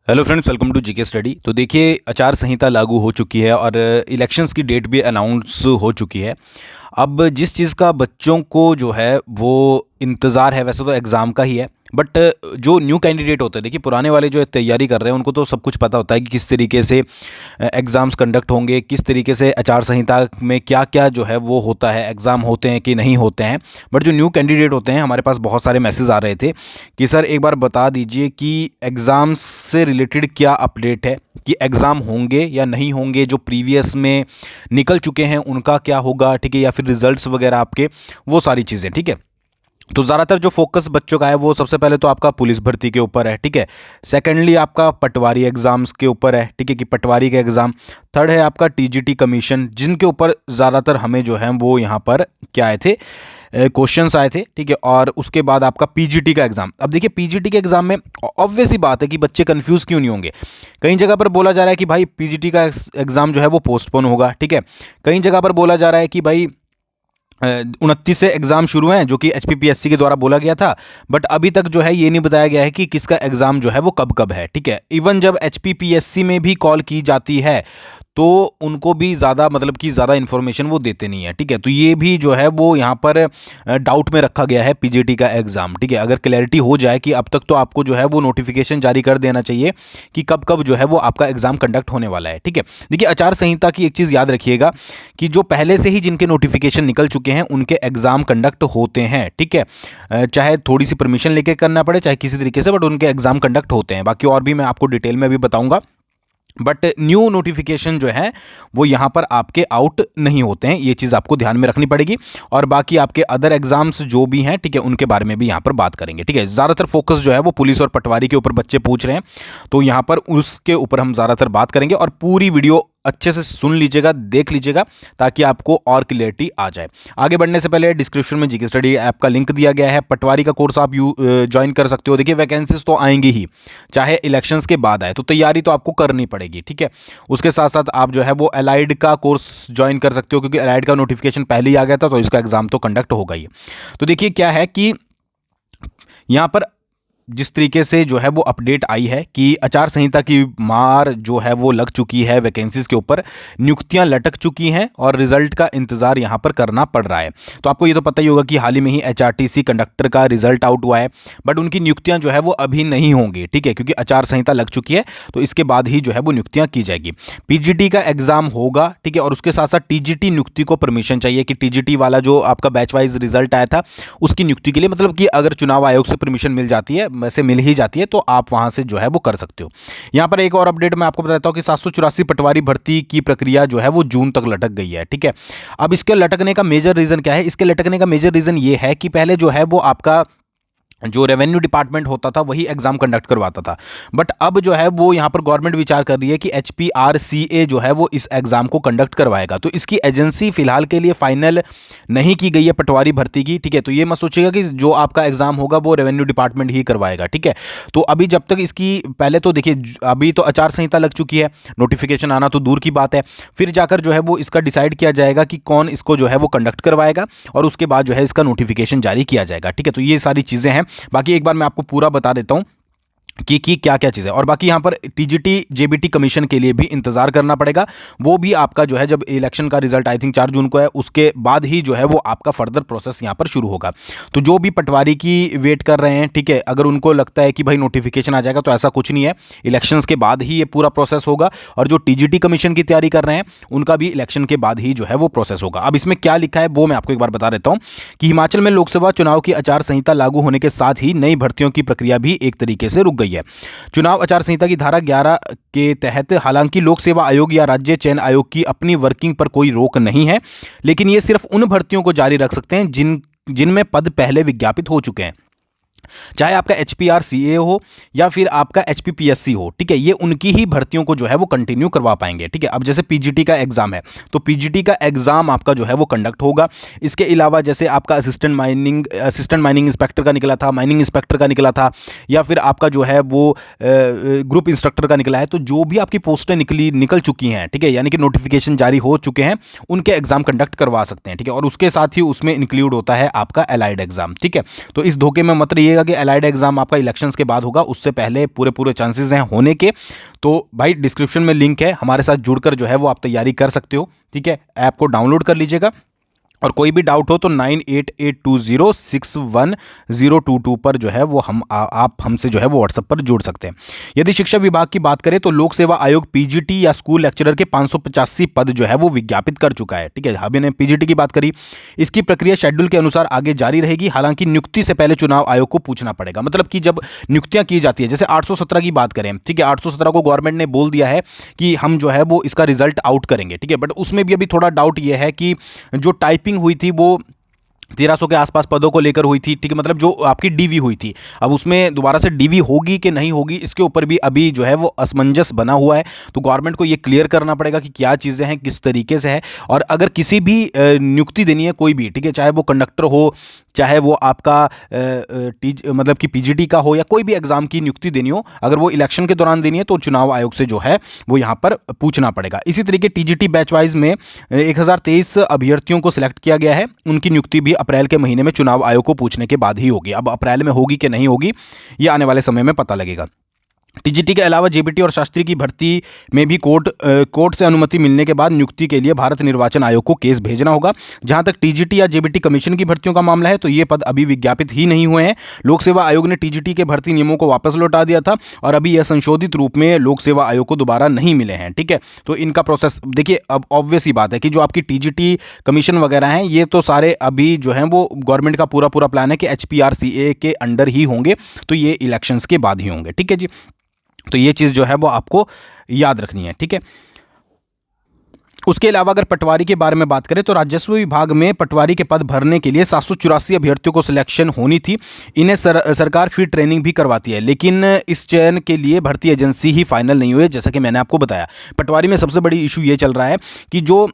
Hello friends, welcome to GK study. तो देखिए, आचार संहिता लागू हो चुकी है और इलेक्शंस की डेट भी अनाउंस हो चुकी है। अब जिस चीज़ का बच्चों को जो है वो इंतज़ार है, वैसे तो एग्ज़ाम का ही है, बट जो न्यू कैंडिडेट होते हैं, देखिए पुराने वाले जो तैयारी कर रहे हैं उनको तो सब कुछ पता होता है कि किस तरीके से एग्ज़ाम्स कंडक्ट होंगे, किस तरीके से आचार संहिता में क्या क्या जो है वो होता है, एग्ज़ाम होते हैं कि नहीं होते हैं। बट जो न्यू कैंडिडेट होते हैं, हमारे पास बहुत सारे मैसेज आ रहे थे कि सर एक बार बता दीजिए कि एग्ज़ाम्स से रिलेटेड क्या अपडेट है, कि एग्ज़ाम होंगे या नहीं होंगे, जो प्रीवियस में निकल चुके हैं उनका क्या होगा, ठीक है, या फिर रिजल्ट्स वगैरह आपके, वो सारी चीज़ें, ठीक है। तो ज़्यादातर जो फोकस बच्चों का है वो सबसे पहले तो आपका पुलिस भर्ती के ऊपर है, ठीक है। सेकेंडली आपका पटवारी एग्ज़ाम्स के ऊपर है, ठीक है, कि पटवारी का एग्ज़ाम। थर्ड है आपका टीजीटी कमीशन, जिनके ऊपर ज़्यादातर हमें जो है वो यहाँ पर क्या आए थे, क्वेश्चंस आए थे, ठीक है। और उसके बाद आपका पीजीटी का एग्ज़ाम। अब देखिए पीजीटी के एग्ज़ाम में ऑब्वियस ही बात है कि बच्चे कंफ्यूज क्यों नहीं होंगे। कई जगह पर बोला जा रहा है कि भाई पीजीटी का एग्ज़ाम जो है वो पोस्टपोन होगा, ठीक है। कई जगह पर बोला जा रहा है कि भाई 29 से एग्ज़ाम शुरू हैं, जो कि एचपीपीएससी के द्वारा बोला गया था। बट अभी तक जो है ये नहीं बताया गया है कि किसका एग्ज़ाम जो है वो कब कब है, ठीक है। इवन जब एचपीपीएससी में भी कॉल की जाती है तो उनको भी ज़्यादा मतलब कि ज़्यादा इन्फॉर्मेशन वो देते नहीं है, ठीक है। तो ये भी जो है वो यहाँ पर डाउट में रखा गया है पीजीटी का एग्ज़ाम, ठीक है। अगर क्लैरिटी हो जाए कि अब तक तो आपको जो है वो नोटिफिकेशन जारी कर देना चाहिए कि कब कब जो है वो आपका एग्ज़ाम कंडक्ट होने वाला है, ठीक है। देखिए आचार संहिता की एक चीज़ याद रखिएगा कि जो पहले से ही जिनके नोटिफिकेशन निकल चुके हैं उनके एग्ज़ाम कंडक्ट होते हैं, ठीक है। चाहे थोड़ी सी परमिशन लेके करना पड़े, चाहे किसी तरीके से, बट उनके एग्ज़ाम कंडक्ट होते हैं। बाकी और भी मैं आपको डिटेल में भी बताऊंगा। बट न्यू नोटिफिकेशन जो है वो यहाँ पर आपके आउट नहीं होते हैं, ये चीज़ आपको ध्यान में रखनी पड़ेगी। और बाकी आपके अदर एग्जाम्स जो भी हैं, ठीक है, उनके बारे में भी यहाँ पर बात करेंगे, ठीक है। ज़्यादातर फोकस जो है वो पुलिस और पटवारी के ऊपर बच्चे पूछ रहे हैं, तो यहाँ पर उसके ऊपर हम ज़्यादातर बात करेंगे। और पूरी वीडियो अच्छे से सुन लीजिएगा, देख लीजिएगा, ताकि आपको और क्लियरिटी आ जाए। आगे बढ़ने से पहले डिस्क्रिप्शन में जीके स्टडी ऐप का लिंक दिया गया है, पटवारी का कोर्स आप ज्वाइन कर सकते हो। देखिए वैकेंसीज तो आएंगी ही, चाहे इलेक्शंस के बाद आए, तो तैयारी तो आपको करनी पड़ेगी, ठीक है। उसके साथ साथ आप जो है वो एलाइड का कोर्स ज्वाइन कर सकते हो, क्योंकि एलाइड का नोटिफिकेशन पहले ही आ गया था, तो इसका एग्जाम तो कंडक्ट होगा ही। तो देखिए क्या है कि यहाँ पर जिस तरीके से जो है वो अपडेट आई है कि आचार संहिता की मार जो है वो लग चुकी है, वैकेंसीज के ऊपर नियुक्तियां लटक चुकी हैं और रिजल्ट का इंतजार यहां पर करना पड़ रहा है। तो आपको ये तो पता ही होगा कि हाल ही में ही एचआरटीसी कंडक्टर का रिजल्ट आउट हुआ है, बट उनकी नियुक्तियां जो है वो अभी नहीं होंगी, ठीक है, क्योंकि आचार संहिता लग चुकी है। तो इसके बाद ही जो है वो नियुक्तियां की जाएगी। पीजीटी का एग्जाम होगा, ठीक है, और उसके साथ साथ टीजीटी नियुक्ति को परमिशन चाहिए कि टीजीटी वाला जो आपका बैच वाइज रिजल्ट आया था उसकी नियुक्ति के लिए, मतलब कि अगर चुनाव आयोग से परमिशन मिल जाती है, वैसे मिल ही जाती है, तो आप वहां से जो है वो कर सकते हो। यहां पर एक और अपडेट मैं आपको बताता हूं कि 784 पटवारी भर्ती की प्रक्रिया जो है वो जून तक लटक गई है, ठीक है। अब इसके लटकने का मेजर रीजन क्या है? इसके लटकने का मेजर रीजन ये है कि पहले जो है वो आपका जो रेवेन्यू डिपार्टमेंट होता था वही एग्जाम कंडक्ट करवाता था। बट अब जो है वो यहाँ पर गवर्नमेंट विचार कर रही है कि एचपीआरसीए जो है वो इस एग्जाम को कंडक्ट करवाएगा। तो इसकी एजेंसी फिलहाल के लिए फाइनल नहीं की गई है पटवारी भर्ती की, ठीक है। तो ये मत सोचिएगा कि जो आपका एग्जाम होगा वो रेवेन्यू डिपार्टमेंट ही करवाएगा, ठीक है। तो अभी जब तक इसकी पहले तो देखिए, अभी तो आचार संहिता लग चुकी है, नोटिफिकेशन आना तो दूर की बात है, फिर जाकर जो है वो इसका डिसाइड किया जाएगा कि कौन इसको जो है वो कंडक्ट करवाएगा, और उसके बाद जो है इसका नोटिफिकेशन जारी किया जाएगा, ठीक है। तो ये सारी चीज़ें हैं। बाकी एक बार मैं आपको पूरा बता देता हूं कि क्या क्या चीज़ है। और बाकी यहाँ पर टीजीटी जेबीटी कमीशन के लिए भी इंतजार करना पड़ेगा। वो भी आपका जो है जब इलेक्शन का रिजल्ट आई थिंक 4 जून को है, उसके बाद ही जो है वो आपका फर्दर प्रोसेस यहाँ पर शुरू होगा। तो जो भी पटवारी की वेट कर रहे हैं, ठीक है, अगर उनको लगता है कि भाई नोटिफिकेशन आ जाएगा, तो ऐसा कुछ नहीं है, इलेक्शंस के बाद ही ये पूरा प्रोसेस होगा। और जो टीजीटी कमीशन की तैयारी कर रहे हैं उनका भी इलेक्शन के बाद ही जो है वो प्रोसेस होगा। अब इसमें क्या लिखा है वो मैं आपको एक बार बता देता हूँ कि हिमाचल में लोकसभा चुनाव की आचार संहिता लागू होने के साथ ही नई भर्तियों की प्रक्रिया भी एक तरीके से रुक गई है। चुनाव आचार संहिता की धारा 11 के तहत हालांकि लोक सेवा आयोग या राज्य चयन आयोग की अपनी वर्किंग पर कोई रोक नहीं है, लेकिन ये सिर्फ उन भर्तियों को जारी रख सकते हैं जिनमें पद पहले विज्ञापित हो चुके हैं, चाहे आपका एचपीआरसीए हो या फिर आपका एचपीपीएससी हो, ठीक है। ये उनकी ही भर्तियों को जो है वो कंटिन्यू करवा पाएंगे, ठीक है। अब जैसे पीजीटी का एग्जाम है, तो पीजीटी का एग्जाम आपका जो है वो कंडक्ट होगा। इसके अलावा जैसे आपका असिस्टेंट माइनिंग इंस्पेक्टर का निकला था, माइनिंग इंस्पेक्टर का निकला था, या फिर आपका जो है वो ग्रुप इंस्ट्रक्टर का निकला है, तो जो भी आपकी पोस्टें निकल चुकी हैं, ठीक है, यानी कि नोटिफिकेशन जारी हो चुके हैं, उनके एग्जाम कंडक्ट करवा सकते हैं, ठीक है। और उसके साथ ही उसमें इंक्लूड होता है आपका एलाइड एग्जाम, ठीक है। तो इस धोखे में मत रहिए कीजिएगा कि एलाइड एग्जाम आपका इलेक्शंस के बाद होगा, उससे पहले पूरे पूरे चांसेस हैं होने के। तो भाई डिस्क्रिप्शन में लिंक है, हमारे साथ जुड़कर जो है वो आप तैयारी कर सकते हो। ठीक है, ऐप को डाउनलोड कर लीजिएगा और कोई भी डाउट हो तो 9882061022 पर जो है वो आप हमसे जो है वो व्हाट्सएप पर जुड़ सकते हैं। यदि शिक्षा विभाग की बात करें तो लोक सेवा आयोग पीजीटी या स्कूल लेक्चरर के 585 पद जो है वो विज्ञापित कर चुका है। ठीक है, अभी ने पीजीटी की बात करी, इसकी प्रक्रिया शेड्यूल के अनुसार आगे जारी रहेगी। हालांकि नियुक्ति से पहले चुनाव आयोग को पूछना पड़ेगा, मतलब कि जब नियुक्तियां की जाती है, जैसे 817 की बात करें, ठीक है, 817 को गवर्नमेंट ने बोल दिया है कि हम जो है वो इसका रिजल्ट आउट करेंगे। ठीक है, बट उसमें भी अभी थोड़ा डाउट ये है कि जो टाइपिंग हुई थी वो 1300 के आसपास पदों को लेकर हुई थी। ठीक है, मतलब जो आपकी डीवी हुई थी, अब उसमें दोबारा से डीवी होगी कि नहीं होगी, इसके ऊपर भी अभी जो है वो असमंजस बना हुआ है। तो गवर्नमेंट को ये क्लियर करना पड़ेगा कि क्या चीज़ें हैं, किस तरीके से है। और अगर किसी भी नियुक्ति देनी है कोई भी, ठीक है, चाहे वो कंडक्टर हो, चाहे वो आपका मतलब कि पीजीटी का हो, या कोई भी एग्जाम की नियुक्ति देनी हो, अगर वो इलेक्शन के दौरान देनी है तो चुनाव आयोग से जो है वो यहाँ पर पूछना पड़ेगा। इसी तरीके टीजीटी बैच वाइज में 1023 अभ्यर्थियों को सिलेक्ट किया गया है। उनकी नियुक्ति भी अप्रैल के महीने में चुनाव आयोग को पूछने के बाद ही होगी। अब अप्रैल में होगी कि नहीं होगी ये आने वाले समय में पता लगेगा। टीजीटी के अलावा जेबीटी और शास्त्री की भर्ती में भी कोर्ट से अनुमति मिलने के बाद नियुक्ति के लिए भारत निर्वाचन आयोग को केस भेजना होगा। जहां तक टीजीटी या जेबीटी कमीशन की भर्तियों का मामला है तो ये पद अभी विज्ञापित ही नहीं हुए हैं। लोक सेवा आयोग ने टीजीटी के भर्ती नियमों को वापस लौटा दिया था और अभी यह संशोधित रूप में लोक सेवा आयोग को दोबारा नहीं मिले हैं। ठीक है, तो इनका प्रोसेस देखिए, अब ऑब्वियस ही बात है कि जो आपकी टीजीटी कमीशन वगैरह हैं ये तो सारे अभी जो हैं वो गवर्नमेंट का पूरा पूरा प्लान है कि HPRCA के अंडर ही होंगे, तो ये इलेक्शंस के बाद ही होंगे। ठीक है जी, तो ये चीज़ जो है वो आपको याद रखनी है। ठीक है, उसके अलावा अगर पटवारी के बारे में बात करें तो राजस्व विभाग में पटवारी के पद भरने के लिए 784 अभ्यर्थियों को सिलेक्शन होनी थी। इन्हें सरकार फिर ट्रेनिंग भी करवाती है, लेकिन इस चयन के लिए भर्ती एजेंसी ही फाइनल नहीं हुई है। जैसा कि मैंने आपको बताया, पटवारी में सबसे बड़ी इशू ये चल रहा है कि जो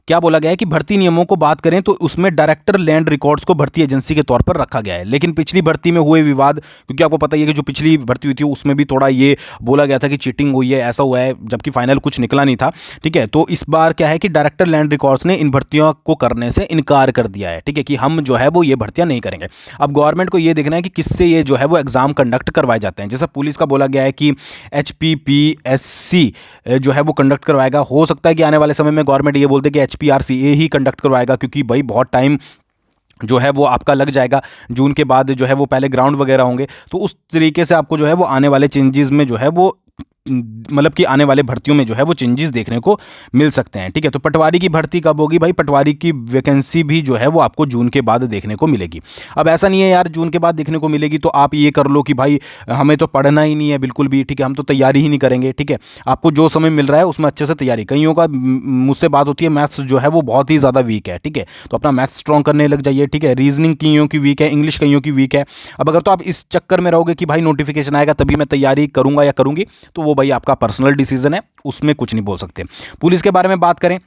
क्या बोला गया है कि भर्ती नियमों को बात करें तो उसमें डायरेक्टर लैंड रिकॉर्ड्स को भर्ती एजेंसी के तौर पर रखा गया है। लेकिन पिछली भर्ती में हुए विवाद, क्योंकि आपको पता ही है कि जो पिछली भर्ती हुई थी उसमें भी थोड़ा ये बोला गया था कि चीटिंग हुई है, ऐसा हुआ है, जबकि फाइनल कुछ निकला नहीं था। ठीक है, तो इस बार क्या है कि डायरेक्टर लैंड रिकॉर्ड्स ने इन भर्तियों को करने से इनकार कर दिया है। ठीक है, कि हम जो है वो ये भर्तियां नहीं करेंगे। अब गवर्नमेंट को ये देखना है कि किससे ये जो है वो एग्जाम कंडक्ट करवाए जाते हैं। जैसा पुलिस का बोला गया है कि HPPSC जो है वो कंडक्ट करवाएगा। हो सकता है कि आने वाले समय में गवर्नमेंट ये बोलते कि HPRCA ही कंडक्ट करवाएगा, क्योंकि भाई बहुत टाइम जो है वो आपका लग जाएगा। जून के बाद जो है वो पहले ग्राउंड वगैरह होंगे, तो उस तरीके से आपको जो है वो आने वाले चेंजेस में जो है वो मतलब कि आने वाले भर्तियों में जो है वो चेंजेस देखने को मिल सकते हैं। ठीक है, तो पटवारी की भर्ती कब होगी भाई? पटवारी की वैकेंसी भी जो है वो आपको जून के बाद देखने को मिलेगी। अब ऐसा नहीं है यार जून के बाद देखने को मिलेगी तो आप ये कर लो कि भाई हमें तो पढ़ना ही नहीं है बिल्कुल भी, ठीक है, हम तो तैयारी ही नहीं करेंगे। ठीक है, आपको जो समय मिल रहा है उसमें अच्छे से तैयारी। कईयों का मुझसे बात होती है मैथ्स जो है वो बहुत ही ज़्यादा वीक है। ठीक है, तो अपना मैथ्स स्ट्रॉन्ग करने लग जाइए। ठीक है, रीजनिंग कईयों की वीक है, इंग्लिश कईयों की वीक है। अब अगर तो आप इस चक्कर में रहोगे कि भाई नोटिफिकेशन आएगा तभी मैं तैयारी करूंगा या करूंगी, तो वो भाई आपका पर्सनल डिसीजन है, उसमें कुछ नहीं बोल सकते। पुलिस के बारे में बात करें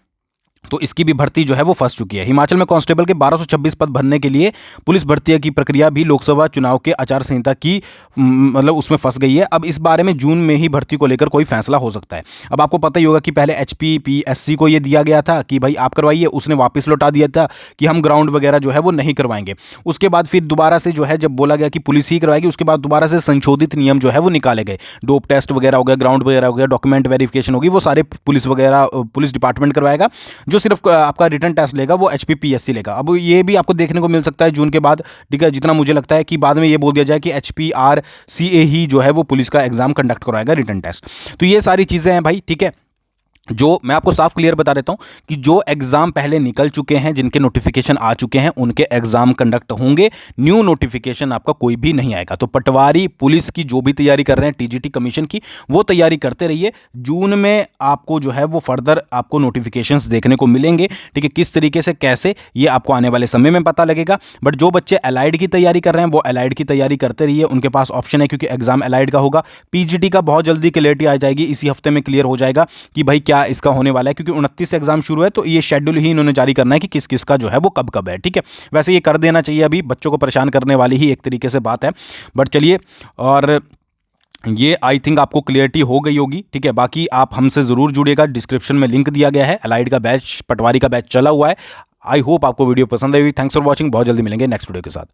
तो इसकी भी भर्ती जो है वो फंस चुकी है। हिमाचल में कांस्टेबल के 1226 पद भरने के लिए पुलिस भर्ती की प्रक्रिया भी लोकसभा चुनाव के आचार संहिता की मतलब उसमें फंस गई है। अब इस बारे में जून में ही भर्ती को लेकर कोई फैसला हो सकता है। अब आपको पता ही होगा कि पहले HPPSC को ये दिया गया था कि भाई आप करवाइए, उसने वापस लौटा दिया था कि हम ग्राउंड वगैरह जो है वो नहीं करवाएंगे। उसके बाद फिर दोबारा से जो है जब बोला गया कि पुलिस ही करवाएगी, उसके बाद दोबारा से संशोधित नियम जो है वो निकाले गए। डोप टेस्ट वगैरह हो गया, ग्राउंड वगैरह हो गया, डॉक्यूमेंट वेरिफिकेशन होगी, वो सारे पुलिस डिपार्टमेंट करवाएगा। जो सिर्फ आपका रिटर्न टेस्ट लेगा वो HPPSC लेगा। अब ये भी आपको देखने को मिल सकता है जून के बाद। ठीक है, जितना मुझे लगता है कि बाद में ये बोल दिया जाए कि HPRCA ही जो है वो पुलिस का एग्जाम कंडक्ट करवाएगा, रिटर्न टेस्ट। तो ये सारी चीज़ें हैं भाई। ठीक है, जो मैं आपको साफ क्लियर बता देता हूं कि जो एग्जाम पहले निकल चुके हैं, जिनके नोटिफिकेशन आ चुके हैं, उनके एग्जाम कंडक्ट होंगे। न्यू नोटिफिकेशन आपका कोई भी नहीं आएगा। तो पटवारी पुलिस की जो भी तैयारी कर रहे हैं टीजीटी कमीशन की, वो तैयारी करते रहिए। जून में आपको जो है वो फर्दर आपको नोटिफिकेशंस देखने को मिलेंगे। ठीक है, किस तरीके से कैसे ये आपको आने वाले समय में पता लगेगा। बट जो बच्चे एलाइड की तैयारी कर रहे हैं वो एलाइड की तैयारी करते रहिए, उनके पास ऑप्शन है, क्योंकि एग्जाम एलाइड का होगा। पीजीटी का बहुत जल्दी क्लियरिटी आ जाएगी, इसी हफ्ते में क्लियर हो जाएगा कि भाई क्या इसका होने वाला है, क्योंकि 29 से एग्जाम शुरू है, तो ये शेड्यूल ही इन्होंने जारी करना है कि किस किस का जो है वो कब कब है। ठीक है, वैसे ये कर देना चाहिए, अभी बच्चों को परेशान करने वाली ही एक तरीके से बात है। बट चलिए, और ये आई थिंक आपको क्लियरिटी हो गई होगी। ठीक है, बाकी आप हमसे ज़रूर जुड़िएगा, डिस्क्रिप्शन में लिंक दिया गया है। एलाइड का बैच, पटवारी का बैच चला हुआ है। आई होप आपको वीडियो पसंद आई हुई। Thanks for watching. बहुत जल्दी मिलेंगे नेक्स्ट वीडियो के साथ।